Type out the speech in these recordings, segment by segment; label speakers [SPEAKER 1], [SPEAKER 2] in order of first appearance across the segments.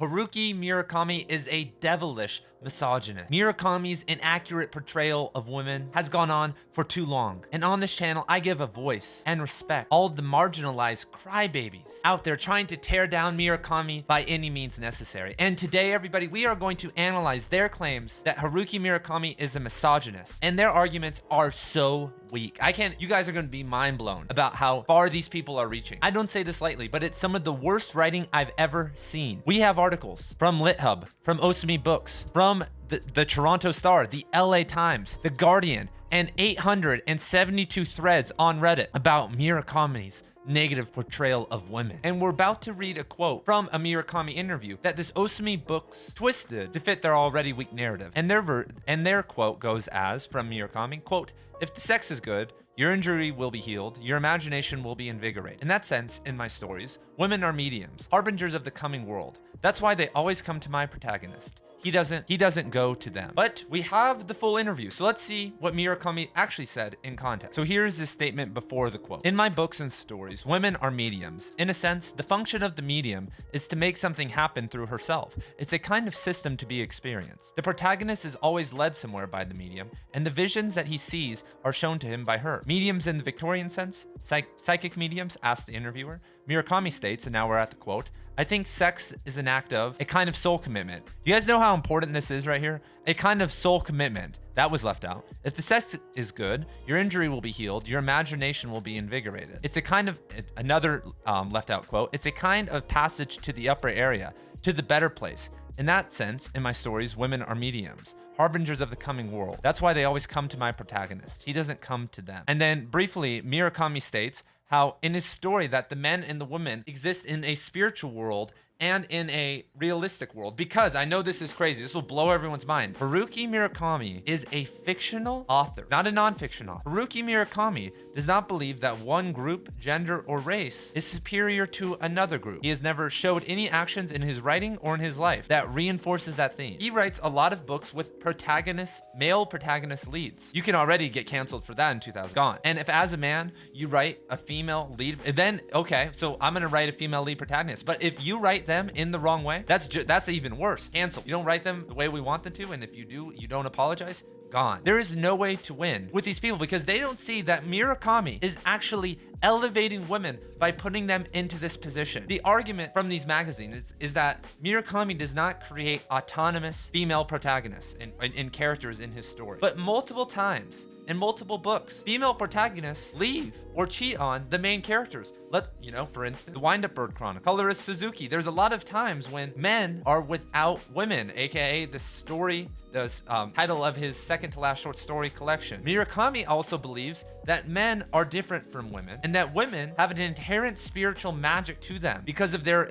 [SPEAKER 1] Haruki Murakami is a devilish misogynist. Murakami's inaccurate portrayal of women has gone on for too long. And on this channel, I give a voice and respect all the marginalized crybabies out there trying to tear down Murakami by any means necessary. And today, everybody, we are going to analyze their claims that Haruki Murakami is a misogynist. And their arguments are so weak. You guys are going to be mind blown about how far these people are reaching. I don't say this lightly, but it's some of the worst writing I've ever seen. We have articles from LitHub, from Osumi Books, from the Toronto Star, the LA Times, the Guardian, and 872 threads on Reddit about Murakami's negative portrayal of women. And we're about to read a quote from a Murakami interview that this Osumi Books twisted to fit their already weak narrative. And their quote goes as, from Murakami, quote, "If the sex is good, your injury will be healed, your imagination will be invigorated. In that sense, in my stories, women are mediums, harbingers of the coming world. That's why they always come to my protagonist. He doesn't go to them." But we have the full interview, so let's see what Murakami actually said in context. So here's this statement before the quote. "In my books and stories, women are mediums. In a sense, the function of the medium is to make something happen through herself. It's a kind of system to be experienced. The protagonist is always led somewhere by the medium, and the visions that he sees are shown to him by her. Mediums in the Victorian sense? Psychic mediums?" asked the interviewer. Murakami states, and now we're at the quote, "I think sex is an act of a kind of soul commitment." You guys know how important this is right here? A kind of soul commitment. That was left out. "If the sex is good, your injury will be healed, your imagination will be invigorated. It's a kind of," another left out quote, "it's a kind of passage to the upper area, to the better place. In that sense, in my stories, women are mediums, harbingers of the coming world. That's why they always come to my protagonist. He doesn't come to them." And then briefly, Murakami states how in his story that the men and the women exist in a spiritual world and in a realistic world. Because I know this is crazy, this will blow everyone's mind. Haruki Murakami is a fictional author, not a nonfiction author. Haruki Murakami does not believe that one group, gender, or race is superior to another group. He has never showed any actions in his writing or in his life that reinforces that theme. He writes a lot of books with male protagonist leads. You can already get canceled for that in 2000. Gone. And if as a man, you write a female lead, then okay, so I'm gonna write a female lead protagonist. But if you write them in the wrong way, that's even worse. Cancel. You don't write them the way we want them to, and if you do, you don't apologize. Gone. There is no way to win with these people because they don't see that Murakami is actually elevating women by putting them into this position. The argument from these magazines is that Murakami does not create autonomous female protagonists and characters in his story, but multiple times in multiple books, female protagonists leave or cheat on the main characters. For instance, the Wind-Up Bird Chronicle, Colorist Suzuki. There's a lot of times when men are without women, aka the title of his second to last short story collection. Murakami also believes that men are different from women and that women have an inherent spiritual magic to them because of their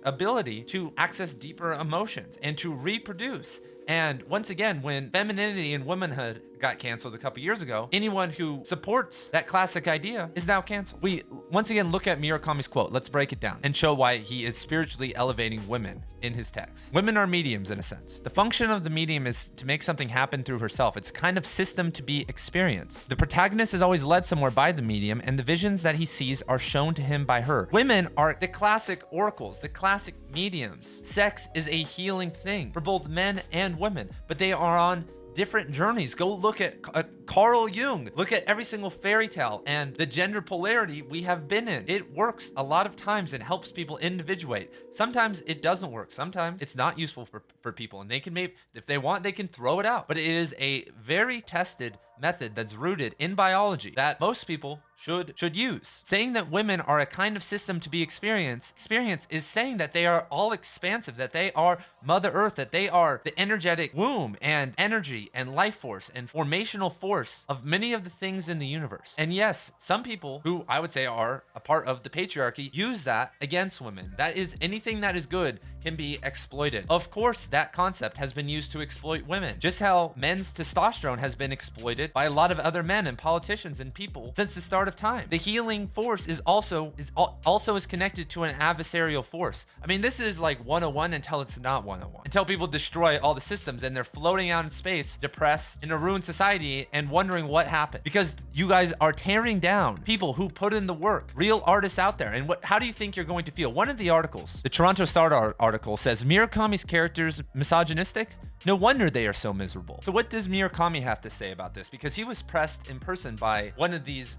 [SPEAKER 1] ability to access deeper emotions and to reproduce. And once again, when femininity and womanhood got canceled a couple years ago, anyone who supports that classic idea is now canceled. We once again look at Murakami's quote. Let's break it down and show why he is spiritually elevating women in his text. Women are mediums in a sense. The function of the medium is to make something happen through herself. It's a kind of system to be experienced. The protagonist is always led somewhere by the medium, and the visions that he sees are shown to him by her. Women are the classic oracles, the classic mediums. Sex is a healing thing for both men and women, but they are on different journeys. Go look at Carl Jung. Look at every single fairy tale and the gender polarity we have been in. It works a lot of times and helps people individuate. Sometimes it doesn't work. Sometimes it's not useful for people, and they can if they want, they can throw it out. But it is a very tested method that's rooted in biology that most people should use. Saying that women are a kind of system to be experienced is saying that they are all expansive, that they are Mother Earth, that they are the energetic womb and energy and life force and formational force of many of the things in the universe. And yes, some people who I would say are a part of the patriarchy use that against women. That is, anything that is good can be exploited. Of course, that concept has been used to exploit women, just how men's testosterone has been exploited by a lot of other men and politicians and people since the start of time. The healing force is also connected to an adversarial force. I mean, this is like 101 until it's not 101. Until people destroy all the systems and they're floating out in space, depressed, in a ruined society, and and wondering what happened, because you guys are tearing down people who put in the work, real artists out there. And how do you think you're going to feel? One of the articles, the Toronto Star article, says Murakami's characters misogynistic? No wonder they are so miserable. So what does Murakami have to say about this? Because he was pressed in person by one of these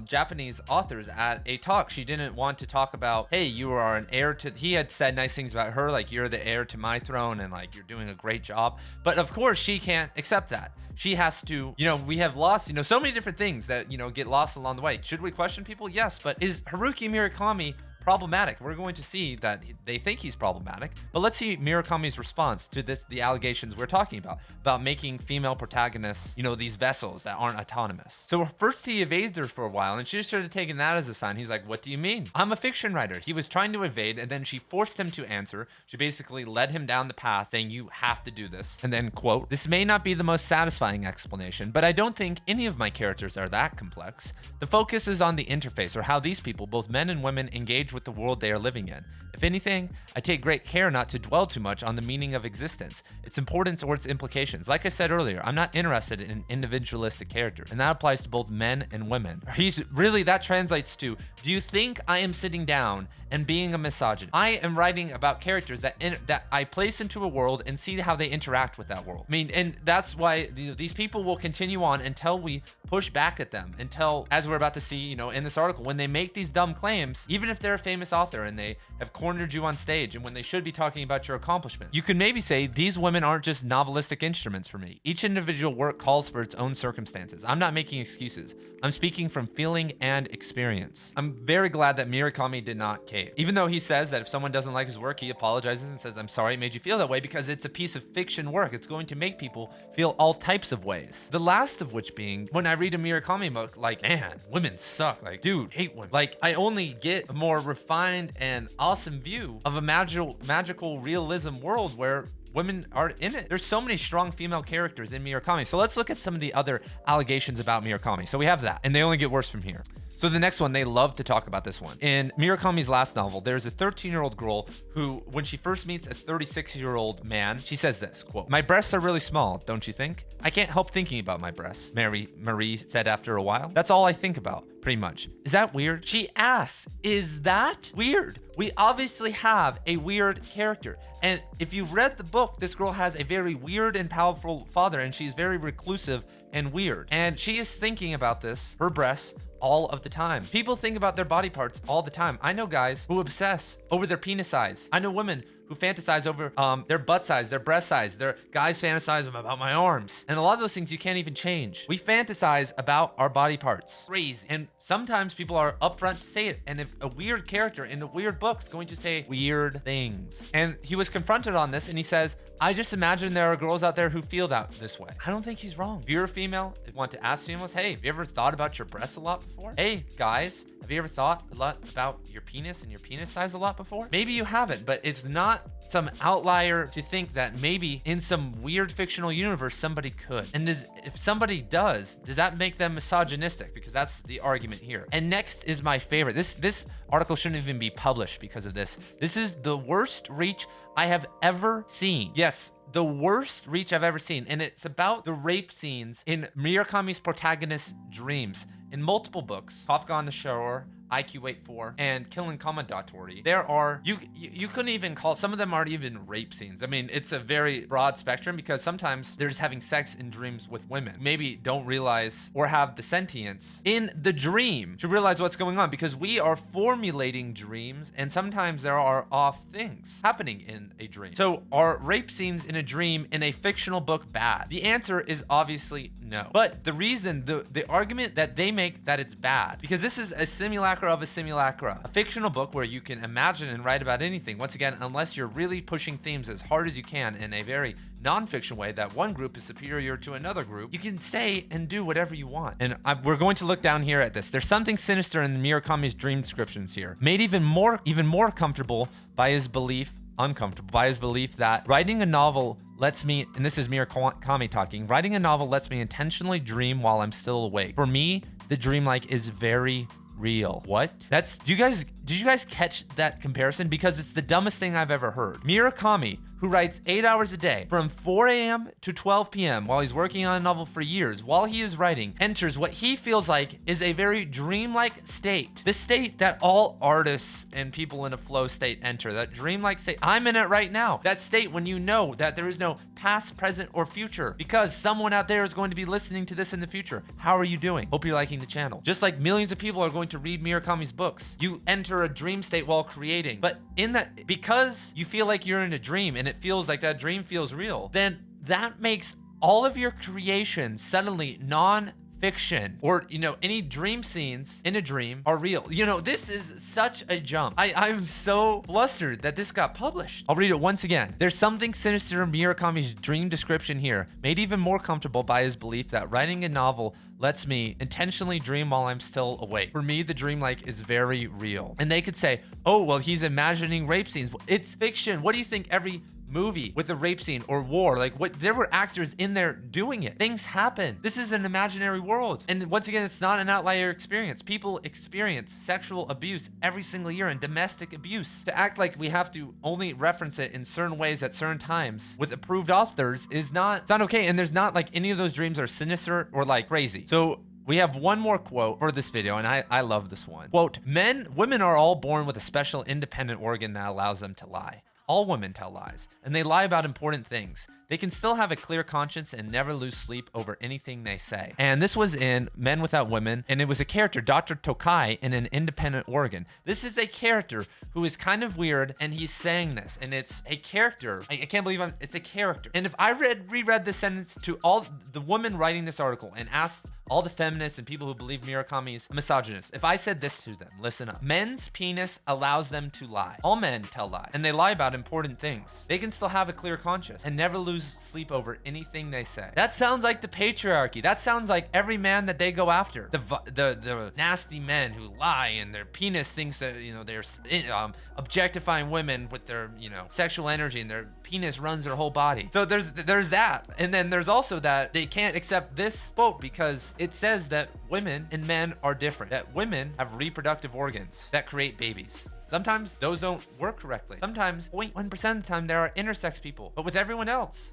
[SPEAKER 1] Japanese authors at a talk. She didn't want to talk about, hey, you are an heir to, he had said nice things about her, like you're the heir to my throne and like you're doing a great job. But of course she can't accept that. She has to, we have lost, so many different things that, get lost along the way. Should we question people? Yes, but is Haruki Murakami problematic? We're going to see that they think he's problematic, but let's see Murakami's response to the allegations we're talking about making female protagonists, these vessels that aren't autonomous. So first he evades her for a while, and she just started taking that as a sign. He's like, what do you mean? I'm a fiction writer. He was trying to evade, and then she forced him to answer. She basically led him down the path saying, you have to do this. And then, quote, this may not be the most satisfying explanation, but I don't think any of my characters are that complex. The focus is on the interface, or how these people, both men and women, engage with the world they are living in. If anything, I take great care not to dwell too much on the meaning of existence, its importance or its implications. Like I said earlier, I'm not interested in individualistic characters, and that applies to both men and women. That translates to, do you think I am sitting down and being a misogynist? I am writing about characters that I place into a world and see how they interact with that world. And that's why these people will continue on until we push back at them, until, as we're about to see, in this article, when they make these dumb claims, even if they're a famous author and they have cornered you on stage and when they should be talking about your accomplishments, you can maybe say, these women aren't just novelistic instruments for me. Each individual work calls for its own circumstances. I'm not making excuses. I'm speaking from feeling and experience. I'm very glad that Murakami did not cave. Even though he says that if someone doesn't like his work, he apologizes and says, I'm sorry it made you feel that way, because it's a piece of fiction work. It's going to make people feel all types of ways. The last of which being, when I read a Murakami book, like, man, women suck. Like, dude, hate women. Like, I only get a more refined and awesome view of a magical realism world where women are in it. There's so many strong female characters in Murakami. So let's look at some of the other allegations about Murakami. So we have that, and they only get worse from here. So the next one, they love to talk about this one. In Murakami's last novel, there's a 13-year-old girl who, when she first meets a 36-year-old man, she says this, quote, my breasts are really small, don't you think? I can't help thinking about my breasts, Marie said after a while. That's all I think about, pretty much. Is that weird? She asks, is that weird? We obviously have a weird character. And if you've read the book, this girl has a very weird and powerful father, and she's very reclusive and weird. And she is thinking about this, her breasts, all of the time. People think about their body parts all the time. I know guys who obsess over their penis size. I know women who fantasize over their butt size, their breast size. Their guys fantasize about my arms. And a lot of those things you can't even change. We fantasize about our body parts. Crazy. And sometimes people are upfront to say it. And if a weird character in a weird book is going to say weird things. And he was confronted on this and he says, I just imagine there are girls out there who feel this way. I don't think he's wrong. If you're a female, if you want to ask females, hey, have you ever thought about your breasts a lot before? Hey, guys, have you ever thought a lot about your penis and your penis size a lot before? Maybe you haven't, but it's not some outlier to think that maybe in some weird fictional universe somebody could. And if somebody does that make them misogynistic? Because that's the argument here. And next is my favorite. This article shouldn't even be published because of this. This is the worst reach I have ever seen. Yes, the worst reach I've ever seen. And it's about the rape scenes in Murakami's protagonist's dreams. In multiple books, Kafka on the Shore, IQ 84, and Killing Commendatori, there are, you couldn't even call, some of them aren't even rape scenes. I mean, it's a very broad spectrum because sometimes they're just having sex in dreams with women. Maybe don't realize or have the sentience in the dream to realize what's going on, because we are formulating dreams and sometimes there are off things happening in a dream. So are rape scenes in a dream in a fictional book bad? The answer is obviously no. But the reason, the argument that they make that it's bad, because this is a simulacra of a simulacra, a fictional book where you can imagine and write about anything. Once again, unless you're really pushing themes as hard as you can in a very non-fiction way that one group is superior to another group, you can say and do whatever you want. And we're going to look down here at this. There's something sinister in Murakami's dream descriptions here, made even more comfortable by his belief, uncomfortable by his belief that writing a novel lets me, and this is Murakami talking, writing a novel lets me intentionally dream while I'm still awake. For me, the dreamlike is very real. What? Do you guys did you guys catch that comparison? Because it's the dumbest thing I've ever heard. Murakami, who writes 8 hours a day from 4 a.m. to 12 p.m. while he's working on a novel for years, while he is writing, enters what he feels like is a very dreamlike state. The state that all artists and people in a flow state enter, that dreamlike state. I'm in it right now. That state when you know that there is no past, present, or future, because someone out there is going to be listening to this in the future. How are you doing? Hope you're liking the channel. Just like millions of people are going to read Murakami's books. You enter a dream state while creating, but in that, because you feel like you're in a dream and it feels like that dream feels real, then that makes all of your creation suddenly non-fiction, or any dream scenes in a dream are real. This is such a jump. I'm so flustered that this got published. I'll read it once again. There's something sinister in Murakami's dream description here, made even more comfortable by his belief that writing a novel lets me intentionally dream while I'm still awake. For me, the dreamlike is very real. And they could say, oh, well, he's imagining rape scenes. It's fiction. What do you think every movie with a rape scene or war, there were actors in there doing it. Things happen. This is an imaginary world. And once again, it's not an outlier experience. People experience sexual abuse every single year and domestic abuse. To act like we have to only reference it in certain ways at certain times with approved authors it's not okay. And there's not any of those dreams are sinister or crazy. So we have one more quote for this video, and I love this one. Quote, women are all born with a special independent organ that allows them to lie. All women tell lies, and they lie about important things. They can still have a clear conscience and never lose sleep over anything they say. And this was in Men Without Women, and it was a character, Dr. Tokai, in an independent organ. This is a character who is kind of weird, and he's saying this, and it's a character. I can't believe it's a character. And if I reread this sentence to all the women writing this article and asked all the feminists and people who believe Murakami is a misogynist, if I said this to them, listen up. Men's penis allows them to lie. All men tell lies, and they lie about important things. They can still have a clear conscience and never lose sleep over anything they say. That sounds like the patriarchy. That sounds like every man that they go after. The nasty men who lie and their penis thinks that, they're objectifying women with their, sexual energy, and their penis runs their whole body. So there's that. And then there's also that they can't accept this quote because it says that women and men are different. That women have reproductive organs that create babies. Sometimes those don't work correctly. Sometimes 0.1% of the time there are intersex people, but with everyone else,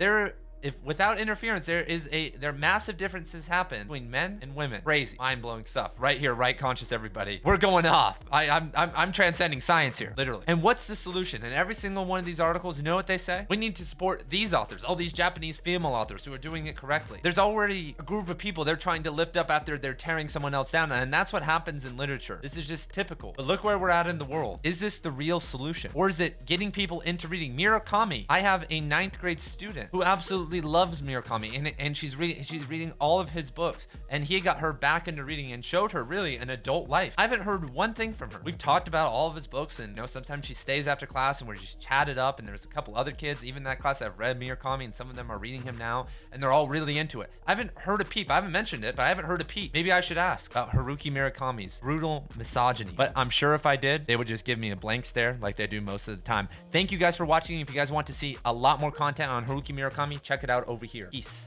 [SPEAKER 1] if without interference, there are massive differences happen between men and women. Crazy, mind-blowing stuff. Right here, right conscious, everybody. We're going off. I'm transcending science here, literally. And what's the solution? In every single one of these articles, you know what they say? We need to support these authors, all these Japanese female authors who are doing it correctly. There's already a group of people they're trying to lift up after they're tearing someone else down, and that's what happens in literature. This is just typical. But look where we're at in the world. Is this the real solution? Or is it getting people into reading? Murakami. I have a 9th grade student who absolutely loves Murakami, and she's reading all of his books, and he got her back into reading and showed her really an adult life. I haven't heard one thing from her. We've talked about all of his books, and sometimes she stays after class and we're just chatted up, and there's a couple other kids even in that class that have read Murakami, and some of them are reading him now, and they're all really into it. I haven't heard a peep. I haven't mentioned it, but I haven't heard a peep. Maybe I should ask about Haruki Murakami's brutal misogyny, but I'm sure if I did, they would just give me a blank stare like they do most of the time. Thank you guys for watching. If you guys want to see a lot more content on Haruki Murakami, check it out over here. Peace.